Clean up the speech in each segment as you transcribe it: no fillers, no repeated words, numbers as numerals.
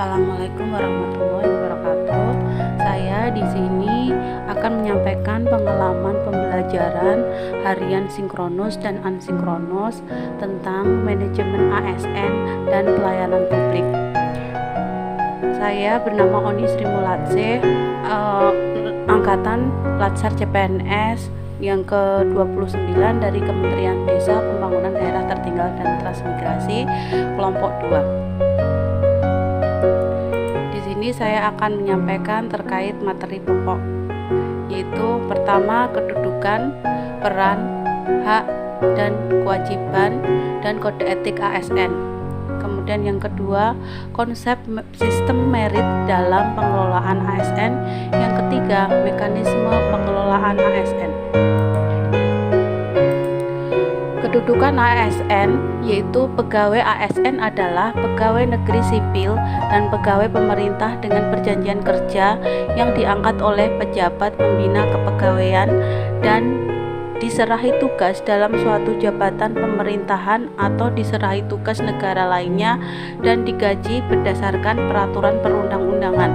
Assalamualaikum warahmatullahi wabarakatuh. Saya di sini akan menyampaikan pengalaman pembelajaran harian sinkronus dan asinkronus tentang manajemen ASN dan pelayanan publik. Saya bernama Oni Sri Mulatse, angkatan Latsar CPNS yang ke-29 dari Kementerian Desa Pembangunan Daerah Tertinggal dan Transmigrasi kelompok 2. Di sini saya akan menyampaikan terkait materi pokok, yaitu pertama kedudukan, peran, hak dan kewajiban dan kode etik ASN. Kemudian yang kedua, konsep sistem merit dalam pengelolaan ASN. Yang ketiga, mekanisme pengelolaan ASN. Kedudukan ASN, yaitu pegawai ASN adalah pegawai negeri sipil dan pegawai pemerintah dengan perjanjian kerja yang diangkat oleh pejabat pembina kepegawaian dan diserahi tugas dalam suatu jabatan pemerintahan atau diserahi tugas negara lainnya dan digaji berdasarkan peraturan perundang-undangan.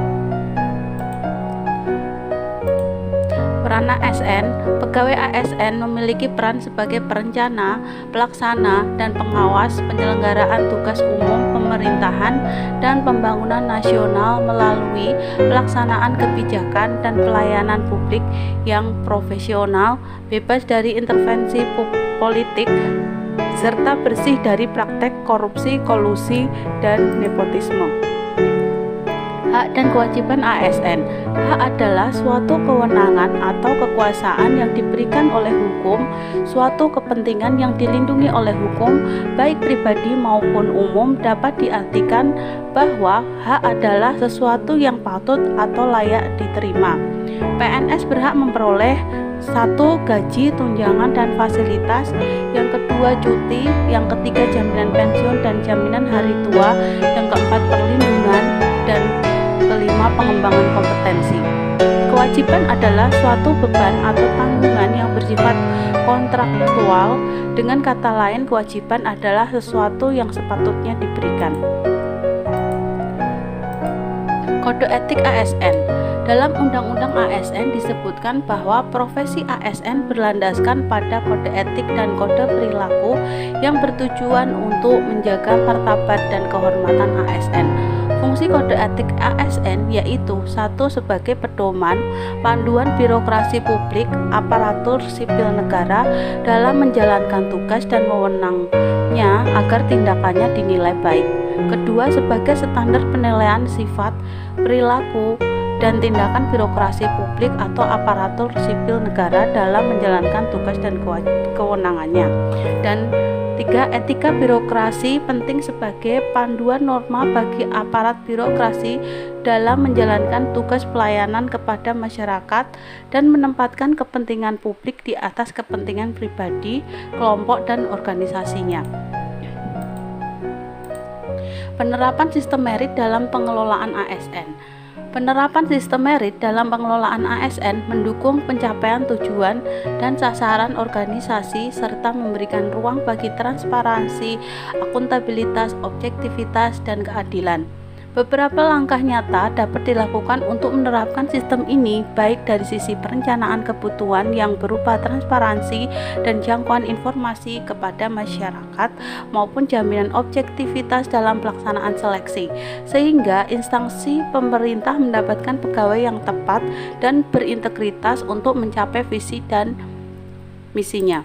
Peran ASN, pegawai ASN memiliki peran sebagai perencana, pelaksana, dan pengawas penyelenggaraan tugas umum pemerintahan dan pembangunan nasional melalui pelaksanaan kebijakan dan pelayanan publik yang profesional, bebas dari intervensi politik, serta bersih dari praktek korupsi, kolusi, dan nepotisme. Hak dan kewajiban ASN. Hak adalah suatu kewenangan atau kekuasaan yang diberikan oleh hukum, suatu kepentingan yang dilindungi oleh hukum, baik pribadi maupun umum. Dapat diartikan bahwa hak adalah sesuatu yang patut atau layak diterima. PNS berhak memperoleh 1. Gaji, tunjangan, dan fasilitas. Yang kedua, cuti. Yang ketiga, jaminan pensiun dan jaminan hari tua. Yang keempat, perlindungan. Dan kelima, pengembangan kompetensi. Kewajiban adalah suatu beban atau tanggungan yang bersifat kontraktual. Dengan kata lain, kewajiban adalah sesuatu yang sepatutnya diberikan. Kode etik ASN. Dalam Undang-Undang ASN disebutkan bahwa profesi ASN berlandaskan pada kode etik dan kode perilaku yang bertujuan untuk menjaga martabat dan kehormatan ASN. Fungsi kode etik ASN yaitu 1. Sebagai pedoman, panduan birokrasi publik, aparatur sipil negara dalam menjalankan tugas dan wewenangnya agar tindakannya dinilai baik. Kedua, sebagai standar penilaian sifat, perilaku, dan tindakan birokrasi publik atau aparatur sipil negara dalam menjalankan tugas dan kewenangannya. Dan 3. Etika birokrasi penting sebagai panduan norma bagi aparat birokrasi dalam menjalankan tugas pelayanan kepada masyarakat dan menempatkan kepentingan publik di atas kepentingan pribadi, kelompok, dan organisasinya. Penerapan sistem merit dalam pengelolaan ASN. Penerapan sistem merit dalam pengelolaan ASN mendukung pencapaian tujuan dan sasaran organisasi serta memberikan ruang bagi transparansi, akuntabilitas, objektivitas, dan keadilan. Beberapa langkah nyata dapat dilakukan untuk menerapkan sistem ini, baik dari sisi perencanaan kebutuhan yang berupa transparansi dan jangkauan informasi kepada masyarakat maupun jaminan objektivitas dalam pelaksanaan seleksi, sehingga instansi pemerintah mendapatkan pegawai yang tepat dan berintegritas untuk mencapai visi dan misinya.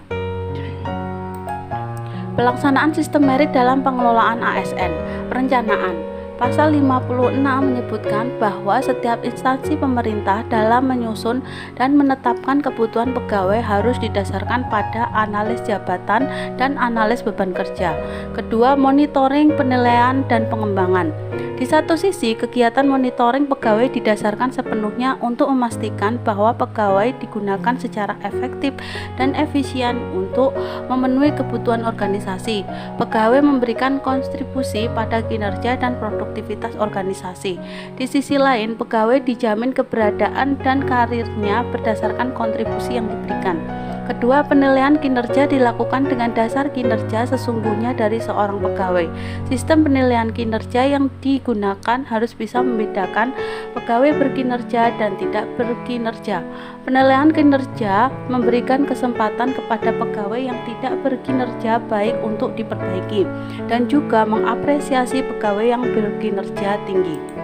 Pelaksanaan sistem merit dalam pengelolaan ASN. Perencanaan. Pasal 56 menyebutkan bahwa setiap instansi pemerintah dalam menyusun dan menetapkan kebutuhan pegawai harus didasarkan pada analis jabatan dan analis beban kerja. Kedua, monitoring, penilaian, dan pengembangan. Di satu sisi, kegiatan monitoring pegawai didasarkan sepenuhnya untuk memastikan bahwa pegawai digunakan secara efektif dan efisien untuk memenuhi kebutuhan organisasi. Pegawai memberikan kontribusi pada kinerja dan produktivitas organisasi. Di sisi lain, pegawai dijamin keberadaan dan karirnya berdasarkan kontribusi yang diberikan. Kedua, penilaian kinerja dilakukan dengan dasar kinerja sesungguhnya dari seorang pegawai. Sistem penilaian kinerja yang digunakan harus bisa membedakan pegawai berkinerja dan tidak berkinerja. Penilaian kinerja memberikan kesempatan kepada pegawai yang tidak berkinerja baik untuk diperbaiki dan juga mengapresiasi pegawai yang berkinerja tinggi.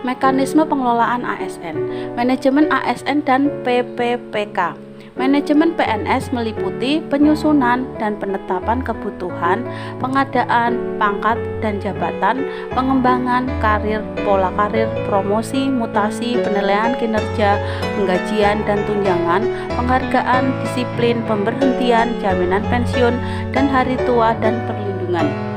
Mekanisme pengelolaan ASN, manajemen ASN dan PPPK. Manajemen PNS meliputi penyusunan dan penetapan kebutuhan, pengadaan pangkat dan jabatan, pengembangan karir, pola karir, promosi, mutasi, penilaian kinerja, penggajian dan tunjangan, penghargaan, disiplin, pemberhentian, jaminan pensiun, dan hari tua dan perlindungan.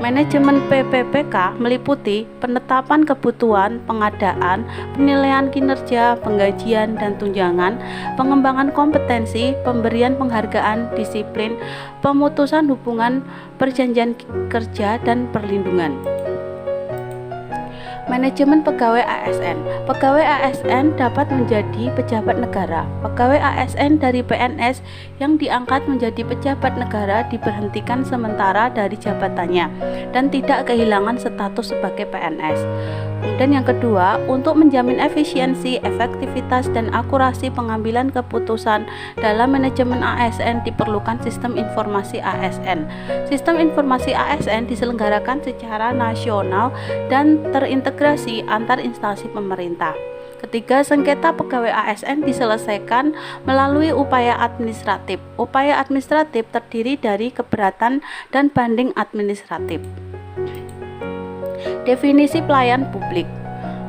Manajemen PPPK meliputi penetapan kebutuhan, pengadaan, penilaian kinerja, penggajian dan tunjangan, pengembangan kompetensi, pemberian penghargaan, disiplin, pemutusan hubungan, perjanjian kerja dan perlindungan. Manajemen pegawai ASN. Pegawai ASN dapat menjadi pejabat negara. Pegawai ASN dari PNS yang diangkat menjadi pejabat negara diberhentikan sementara dari jabatannya dan tidak kehilangan status sebagai PNS. Dan yang kedua, untuk menjamin efisiensi, efektivitas, dan akurasi pengambilan keputusan dalam manajemen ASN diperlukan sistem informasi ASN. Sistem informasi ASN diselenggarakan secara nasional dan terintegrasi antar instansi pemerintah. Ketiga, sengketa pegawai ASN diselesaikan melalui upaya administratif. Upaya administratif terdiri dari keberatan dan banding administratif. Definisi pelayan publik.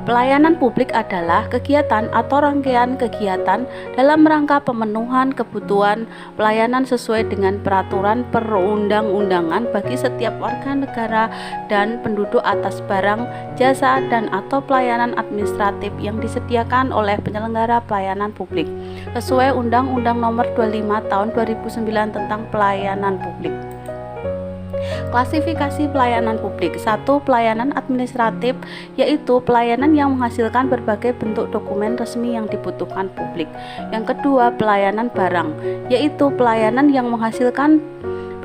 Pelayanan publik adalah kegiatan atau rangkaian kegiatan dalam rangka pemenuhan kebutuhan pelayanan sesuai dengan peraturan perundang-undangan bagi setiap warga negara dan penduduk atas barang, jasa, dan atau pelayanan administratif yang disediakan oleh penyelenggara pelayanan publik sesuai Undang-Undang Nomor 25 Tahun 2009 tentang Pelayanan Publik. Klasifikasi pelayanan publik. 1. Pelayanan administratif, yaitu pelayanan yang menghasilkan berbagai bentuk dokumen resmi yang dibutuhkan publik. Yang kedua, pelayanan barang, yaitu pelayanan yang menghasilkan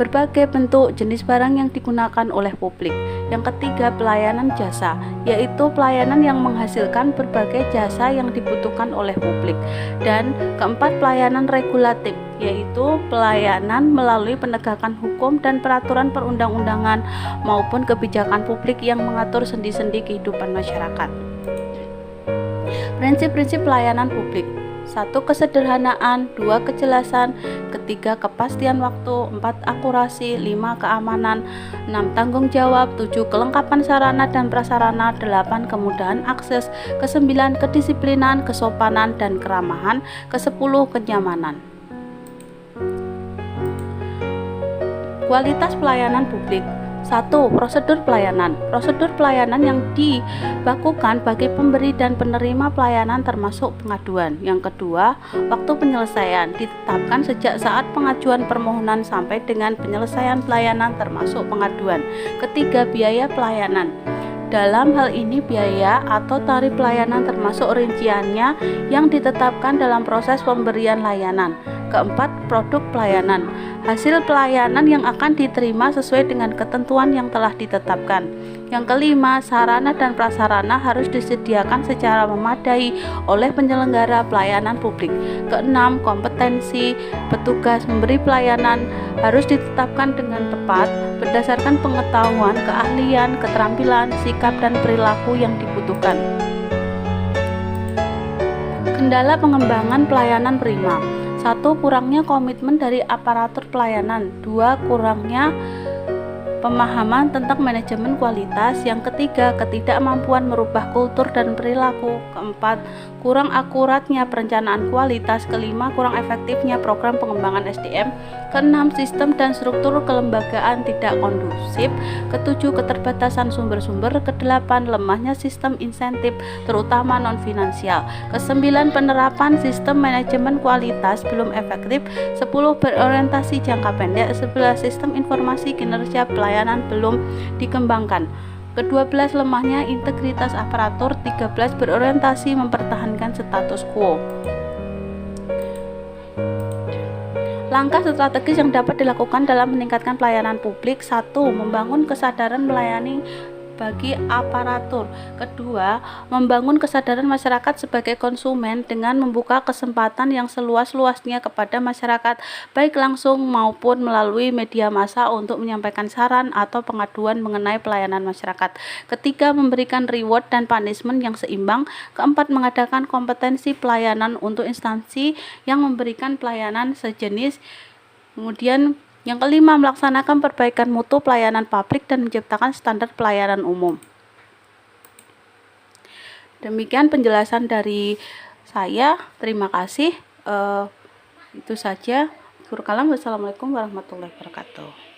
berbagai bentuk jenis barang yang digunakan oleh publik. Yang ketiga, pelayanan jasa, yaitu pelayanan yang menghasilkan berbagai jasa yang dibutuhkan oleh publik. Dan keempat, pelayanan regulatif, yaitu pelayanan melalui penegakan hukum dan peraturan perundang-undangan maupun kebijakan publik yang mengatur sendi-sendi kehidupan masyarakat. Prinsip-prinsip pelayanan publik. 1. Kesederhanaan, 2. Kejelasan, 3. Kepastian waktu, 4. Akurasi, 5. Keamanan, 6. Tanggung jawab, 7. Kelengkapan sarana dan prasarana, 8. Kemudahan akses, 9. Kedisiplinan, kesopanan dan keramahan, 10. Kenyamanan. Kualitas pelayanan publik. 1. Prosedur pelayanan. Prosedur pelayanan yang dibakukan bagi pemberi dan penerima pelayanan termasuk pengaduan. Yang kedua, waktu penyelesaian ditetapkan sejak saat pengajuan permohonan sampai dengan penyelesaian pelayanan termasuk pengaduan. Ketiga, biaya pelayanan. Dalam hal ini biaya atau tarif pelayanan termasuk rinciannya yang ditetapkan dalam proses pemberian layanan. Keempat, produk pelayanan. Hasil pelayanan yang akan diterima sesuai dengan ketentuan yang telah ditetapkan. Yang kelima, sarana dan prasarana harus disediakan secara memadai oleh penyelenggara pelayanan publik. Keenam, kompetensi petugas memberi pelayanan harus ditetapkan dengan tepat berdasarkan pengetahuan, keahlian, keterampilan, sikap, dan perilaku yang dibutuhkan. Kendala pengembangan pelayanan prima. 1. Kurangnya komitmen dari aparatur pelayanan. 2. Kurangnya pemahaman tentang manajemen kualitas. Yang ketiga, ketidakmampuan merubah kultur dan perilaku. Keempat, kurang akuratnya perencanaan kualitas. Kelima, kurang efektifnya program pengembangan SDM. Keenam, sistem dan struktur kelembagaan tidak kondusif. Ketujuh, keterbatasan sumber-sumber. Kedelapan, lemahnya sistem insentif terutama non-finansial. Kesembilan, penerapan sistem manajemen kualitas belum efektif. 10, berorientasi jangka pendek. 11, sistem informasi kinerja pelayanan belum dikembangkan. Ke-12 lemahnya integritas aparatur. 13 berorientasi mempertahankan status quo. Langkah strategis yang dapat dilakukan dalam meningkatkan pelayanan publik. 1. Membangun kesadaran melayani bagi aparatur. Kedua, membangun kesadaran masyarakat sebagai konsumen dengan membuka kesempatan yang seluas-luasnya kepada masyarakat, baik langsung maupun melalui media massa untuk menyampaikan saran atau pengaduan mengenai pelayanan masyarakat. Ketiga, memberikan reward dan punishment yang seimbang. Keempat, mengadakan kompetensi pelayanan untuk instansi yang memberikan pelayanan sejenis. Kemudian yang kelima, melaksanakan perbaikan mutu pelayanan publik dan menciptakan standar pelayanan umum. Demikian penjelasan dari saya. Terima kasih. Itu saja. Wassalamualaikum warahmatullahi wabarakatuh.